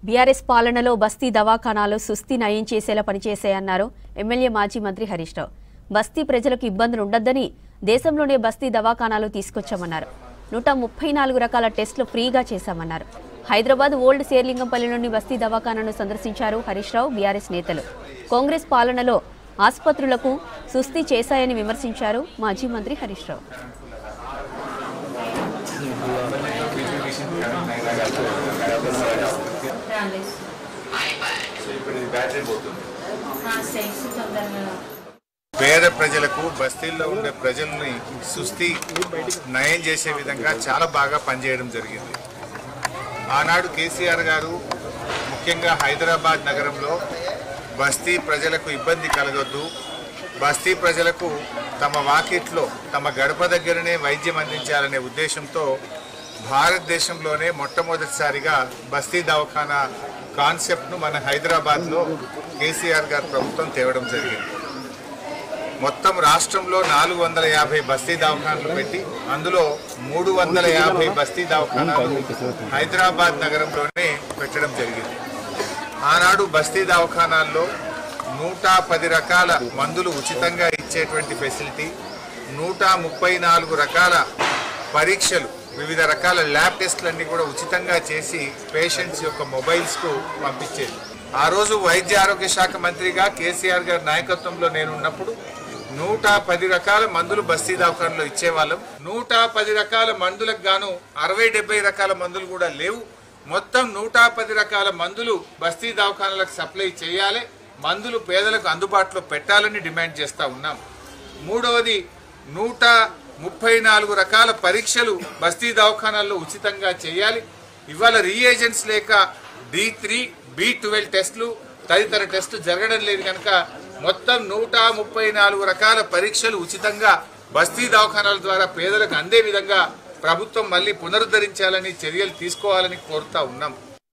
BRS పాలనలో బస్తీ దవాఖానాలు సుస్థి నయం చేసేలా పనిచేశాయన్నారు ఎమ్మెల్యే మాజీ మంత్రి హరీష్ రావు. బస్తీ ప్రజలకు ఇబ్బందులు ఉండొద్దని దేశంలోనే బస్తీ దవాఖానాలు తీసుకొచ్చామన్నారు. 134 రకాల టెస్టులు ఫ్రీగా చేశామన్నారు. హైదరాబాద్ ఓల్డ్ శేర్లింగంపల్లిలోని బస్తీ దవాఖానాను సందర్శించారు హరీష్ రావు, బీఆర్ఎస్ నేతలు. కాంగ్రెస్ పాలనలో ఆసుపత్రులకు సుస్థి చేశాయని విమర్శించారు మాజీ మంత్రి హరీష్ రావు. పేద ప్రజలకు బస్తీల్లో ఉండే ప్రజల్ని సుస్థి నయం చేసే విధంగా చాలా బాగా పనిచేయడం జరిగింది. ఆనాడు కేసీఆర్ గారు ముఖ్యంగా హైదరాబాద్ నగరంలో బస్తీ ప్రజలకు ఇబ్బంది కలగొద్దు, బస్తీ ప్రజలకు తమ వాకిట్లో తమ గడప దగ్గరనే వైద్యం అందించాలనే ఉద్దేశంతో భారతదేశంలోనే మొట్టమొదటిసారిగా బస్తీ దవాఖానా కాన్సెప్ట్ను మన హైదరాబాద్లో కేసీఆర్ గారు ప్రభుత్వం తేవడం జరిగింది. మొత్తం రాష్ట్రంలో 450 బస్తీ దవాఖానాలు పెట్టి అందులో 350 బస్తీ దవాఖానాలు హైదరాబాద్ నగరంలోనే పెట్టడం జరిగింది. ఆనాడు బస్తీ దవాఖానాల్లో 110 రకాల మందులు ఉచితంగా ఇచ్చేటువంటి ఫెసిలిటీ, 134 రకాల పరీక్షలు, వివిధ రకాల ల్యాబ్ టెస్టులన్నీ కూడా ఉచితంగా చేసి పేషెంట్స్ యొక్క మొబైల్స్కు పంపించేది. ఆ రోజు వైద్య ఆరోగ్య శాఖ మంత్రిగా కేసీఆర్ గారి నాయకత్వంలో నేనున్నప్పుడు 110 రకాల మందులు బస్తీ దవాఖానలో ఇచ్చేవాళ్ళం. 110 రకాల మందులకు గాను 60-70 రకాల మందులు కూడా లేవు. మొత్తం 110 రకాల మందులు బస్తీ దవాఖానాలకు సప్లై చేయాలి, మందులు పేదలకు అందుబాటులో పెట్టాలని డిమాండ్ చేస్తూ ఉన్నాం. మూడవది 134 రకాల పరీక్షలు బస్తీ దవాఖానాల్లో ఉచితంగా చేయాలి. ఇవాళ రీఏజెంట్స్ లేక D3, B12 టెస్టులు తదితర టెస్టులు జరగడం లేదు కనుక మొత్తం 134 రకాల పరీక్షలు ఉచితంగా బస్తీ దవాఖానాల ద్వారా పేదలకు అందే విధంగా ప్రభుత్వం మళ్ళీ పునరుద్ధరించాలని చర్యలు తీసుకోవాలని కోరుతా ఉన్నాం.